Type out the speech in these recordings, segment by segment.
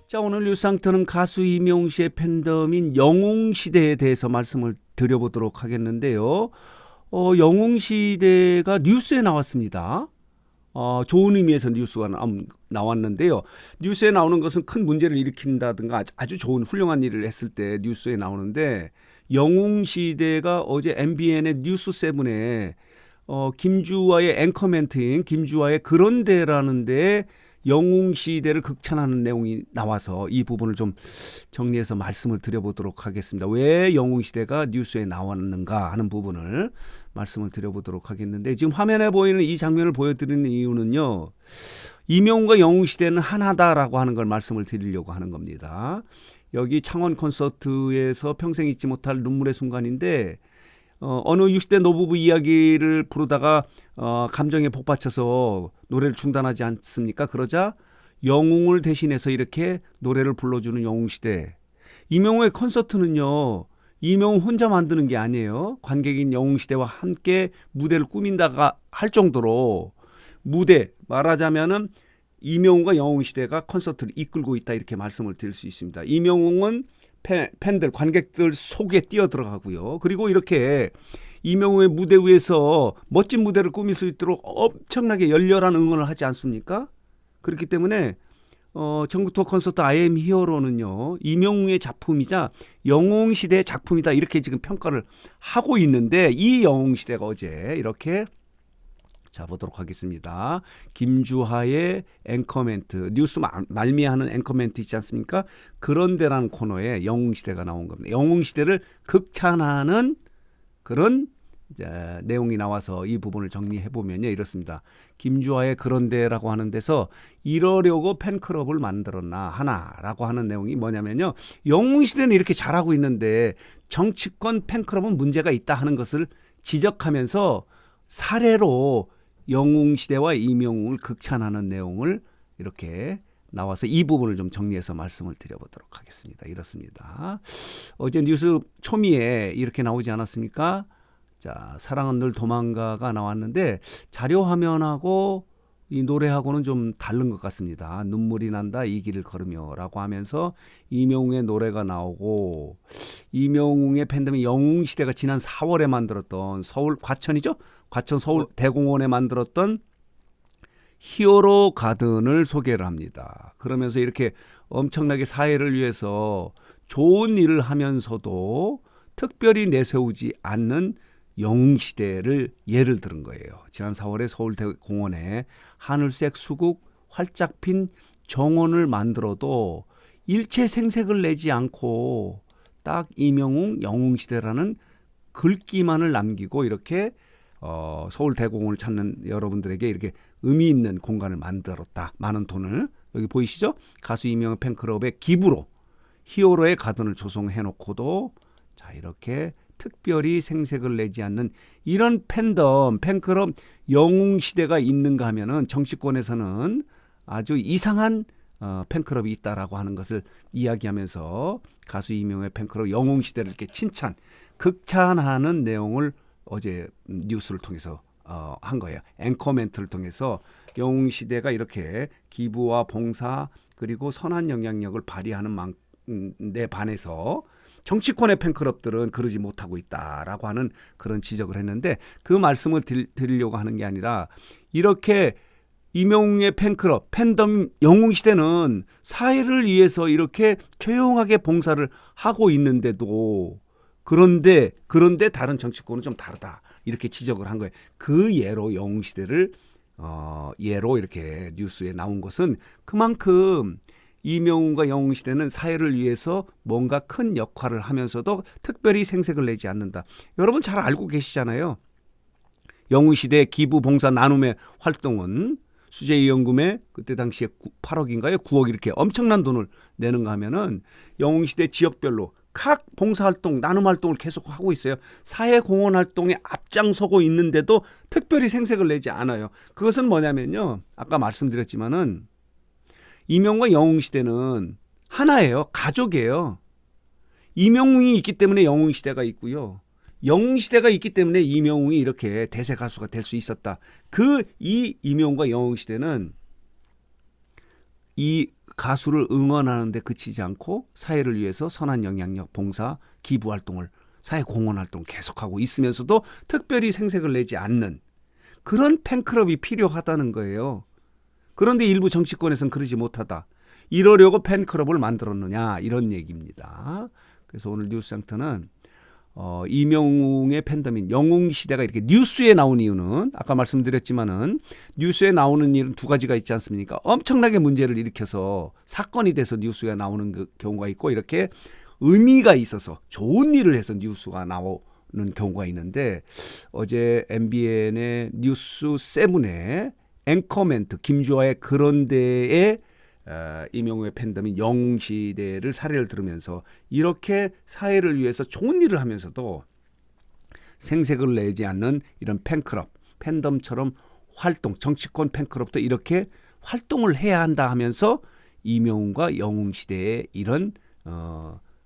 자, 오늘 뉴스상터는 가수 이명웅 씨의 팬덤인 영웅시대에 대해서 말씀을 드려보도록 하겠는데요. 영웅시대가 뉴스에 나왔습니다. 좋은 의미에서 뉴스가 나왔는데요. 뉴스에 나오는 것은 큰 문제를 일으킨다든가 아주 좋은 훌륭한 일을 했을 때 뉴스에 나오는데, 영웅시대가 어제 MBN의 뉴스7에 김주화의 앵커멘트인 김주화의 그런데라는 데에 영웅시대를 극찬하는 내용이 나와서 이 부분을 좀 정리해서 말씀을 드려보도록 하겠습니다. 왜 영웅시대가 뉴스에 나왔는가 하는 부분을 말씀을 드려보도록 하겠는데, 지금 화면에 보이는 이 장면을 보여드리는 이유는요, 이명웅과 영웅시대는 하나다라고 하는 걸 말씀을 드리려고 하는 겁니다. 여기 창원 콘서트에서 평생 잊지 못할 눈물의 순간인데, 어느 60대 노부부 이야기를 부르다가 감정에 복받쳐서 노래를 중단하지 않습니까? 그러자 영웅을 대신해서 이렇게 노래를 불러주는 영웅시대. 이명웅의 콘서트는요, 이명웅 혼자 만드는 게 아니에요. 관객인 영웅시대와 함께 무대를 꾸민다가 할 정도로 무대, 말하자면은 이명웅과 영웅시대가 콘서트를 이끌고 있다, 이렇게 말씀을 드릴 수 있습니다. 이명웅은 팬들, 관객들 속에 뛰어 들어가고요. 그리고 이렇게 이명웅의 무대 위에서 멋진 무대를 꾸밀 수 있도록 엄청나게 열렬한 응원을 하지 않습니까? 그렇기 때문에 전국 투어 콘서트 I am 히어로는요, 이명웅의 작품이자 영웅시대의 작품이다, 이렇게 지금 평가를 하고 있는데, 이 영웅시대가 어제 이렇게 자, 보도록 하겠습니다. 김주하의 앵커멘트, 뉴스 말미하는 앵커멘트 있지 않습니까? 그런데라는 코너에 영웅시대가 나온 겁니다. 영웅시대를 극찬하는 그런 내용이 나와서 이 부분을 정리해보면요, 이렇습니다. 김주하의 그런데라고 하는 데서 이러려고 팬클럽을 만들었나 하나라고 하는 내용이 뭐냐면요, 영웅시대는 이렇게 잘하고 있는데 정치권 팬클럽은 문제가 있다 하는 것을 지적하면서 사례로 영웅시대와 이명웅을 극찬하는 내용을 이렇게 나와서 이 부분을 좀 정리해서 말씀을 드려보도록 하겠습니다. 이렇습니다. 어제 뉴스 초미에 이렇게 나오지 않았습니까? 자, 사랑은 늘 도망가가 나왔는데 자료 화면하고 이 노래하고는 좀 다른 것 같습니다. 눈물이 난다 이 길을 걸으며 라고 하면서 이명웅의 노래가 나오고, 이명웅의 팬덤이 영웅시대가 지난 4월에 만들었던 서울 과천이죠? 과천 서울 대공원에 만들었던 히어로 가든을 소개를 합니다. 그러면서 이렇게 엄청나게 사회를 위해서 좋은 일을 하면서도 특별히 내세우지 않는 영웅시대를 예를 들은 거예요. 지난 4월에 서울대공원에 하늘색 수국 활짝 핀 정원을 만들어도 일체 생색을 내지 않고 딱 이명웅 영웅시대라는 글귀만을 남기고 이렇게 서울대공원을 찾는 여러분들에게 이렇게 의미 있는 공간을 만들었다. 많은 돈을, 여기 보이시죠? 가수 이명웅 팬클럽의 기부로 히어로의 가든을 조성해놓고도 자, 이렇게 특별히 생색을 내지 않는 이런 팬덤, 팬클럽 영웅시대가 있는가 하면은 정치권에서는 아주 이상한 팬클럽이 있다라고 하는 것을 이야기하면서 가수 이명웅의 팬클럽 영웅시대를 이렇게 극찬하는 내용을 어제 뉴스를 통해서 한 거예요. 앵커멘트를 통해서 영웅시대가 이렇게 기부와 봉사 그리고 선한 영향력을 발휘하는 데 반해서 정치권의 팬클럽들은 그러지 못하고 있다라고 하는 그런 지적을 했는데, 그 말씀을 드리려고 하는 게 아니라, 이렇게 이명웅의 팬클럽, 팬덤 영웅시대는 사회를 위해서 이렇게 조용하게 봉사를 하고 있는데도 그런데 다른 정치권은 좀 다르다, 이렇게 지적을 한 거예요. 그 예로 영웅시대를 예로 이렇게 뉴스에 나온 것은 그만큼 이명웅과 영웅시대는 사회를 위해서 뭔가 큰 역할을 하면서도 특별히 생색을 내지 않는다. 여러분 잘 알고 계시잖아요. 영웅시대 기부 봉사 나눔의 활동은 수제이연금에 그때 당시에 8억인가요? 9억 이렇게 엄청난 돈을 내는가 하면은 영웅시대 지역별로 각 봉사활동, 나눔활동을 계속 하고 있어요. 사회공헌 활동에 앞장서고 있는데도 특별히 생색을 내지 않아요. 그것은 뭐냐면요, 아까 말씀드렸지만은 이명웅과 영웅시대는 하나예요. 가족이에요. 이명웅이 있기 때문에 영웅시대가 있고요, 영웅시대가 있기 때문에 이명웅이 이렇게 대세 가수가 될 수 있었다. 이 이명웅과 영웅시대는 이 가수를 응원하는데 그치지 않고 사회를 위해서 선한 영향력, 봉사, 기부 활동을 사회 공헌 활동 계속하고 있으면서도 특별히 생색을 내지 않는 그런 팬클럽이 필요하다는 거예요. 그런데 일부 정치권에서는 그러지 못하다. 이러려고 팬클럽을 만들었느냐 이런 얘기입니다. 그래서 오늘 뉴스센터는 이명웅의 팬덤인 영웅시대가 이렇게 뉴스에 나온 이유는 아까 말씀드렸지만은 뉴스에 나오는 일은 두 가지가 있지 않습니까? 엄청나게 문제를 일으켜서 사건이 돼서 뉴스에 나오는 그 경우가 있고 이렇게 의미가 있어서 좋은 일을 해서 뉴스가 나오는 경우가 있는데 어제 MBN의 뉴스 7의 앵커멘트 김주아의 그런 데에 이명웅의 팬덤인 영웅시대를 사례를 들으면서 이렇게 사회를 위해서 좋은 일을 하면서도 생색을 내지 않는 이런 팬클럽, 팬덤처럼 활동, 정치권 팬클럽도 이렇게 활동을 해야 한다 하면서 이명웅과 영웅시대의 이런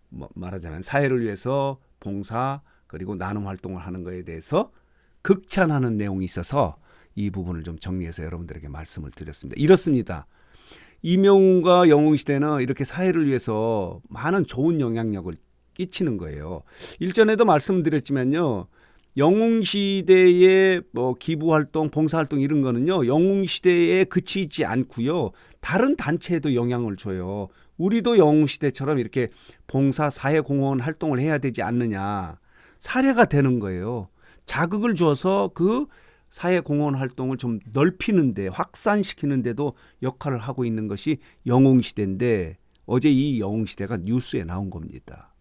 말하자면 사회를 위해서 봉사 그리고 나눔 활동을 하는 것에 대해서 극찬하는 내용이 있어서 이 부분을 좀 정리해서 여러분들에게 말씀을 드렸습니다. 이렇습니다. 이명웅과 영웅시대는 이렇게 사회를 위해서 많은 좋은 영향력을 끼치는 거예요. 일전에도 말씀드렸지만요. 영웅시대의 기부활동, 봉사활동 이런 거는요. 영웅시대에 그치지 않고요. 다른 단체에도 영향을 줘요. 우리도 영웅시대처럼 이렇게 봉사, 사회공헌 활동을 해야 되지 않느냐. 사례가 되는 거예요. 자극을 줘서 그 사회공헌 활동을 좀 넓히는데 확산시키는데도 역할을 하고 있는 것이 영웅시대인데 어제 이 영웅시대가 뉴스에 나온 겁니다.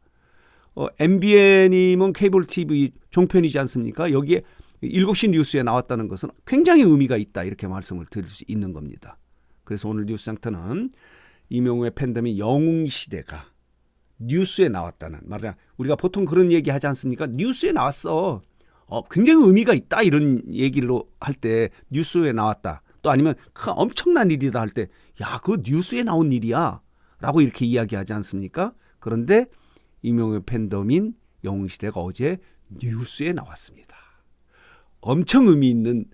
MBN이면 케이블 TV 종편이지 않습니까? 여기에 7시 뉴스에 나왔다는 것은 굉장히 의미가 있다 이렇게 말씀을 드릴 수 있는 겁니다. 그래서 오늘 뉴스상터는 이명웅의 팬덤인 영웅시대가 뉴스에 나왔다는 말이야. 우리가 보통 그런 얘기 하지 않습니까? 뉴스에 나왔어. 굉장히 의미가 있다 이런 얘기를 할 때 뉴스에 나왔다. 또 아니면 엄청난 일이다 할 때 야, 그거 뉴스에 나온 일이야 라고 이렇게 이야기하지 않습니까? 그런데 이명웅의 팬덤인 영웅시대가 어제 뉴스에 나왔습니다. 엄청 의미 있는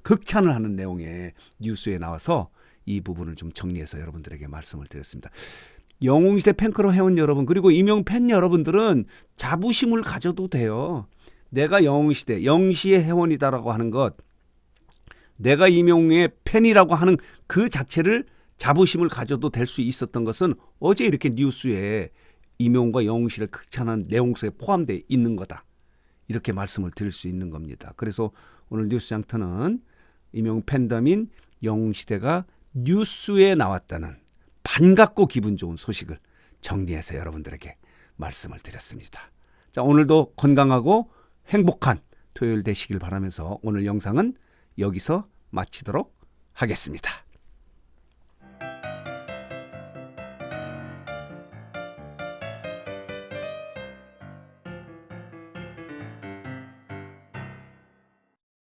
극찬을 하는 내용의 뉴스에 나와서 이 부분을 좀 정리해서 여러분들에게 말씀을 드렸습니다. 영웅시대 팬클럽 회원 여러분 그리고 이명웅 팬 여러분들은 자부심을 가져도 돼요. 내가 영웅시대, 영시의 회원이다라고 하는 것, 내가 이명웅의 팬이라고 하는 그 자체를 자부심을 가져도 될 수 있었던 것은 어제 이렇게 뉴스에 이명웅과 영웅시대를 극찬한 내용 속에 포함되어 있는 거다. 이렇게 말씀을 드릴 수 있는 겁니다. 그래서 오늘 뉴스장터는 이명웅 팬덤인 영웅시대가 뉴스에 나왔다는 반갑고 기분 좋은 소식을 정리해서 여러분들에게 말씀을 드렸습니다. 자, 오늘도 건강하고 행복한 토요일 되시길 바라면서 오늘 영상은 여기서 마치도록 하겠습니다.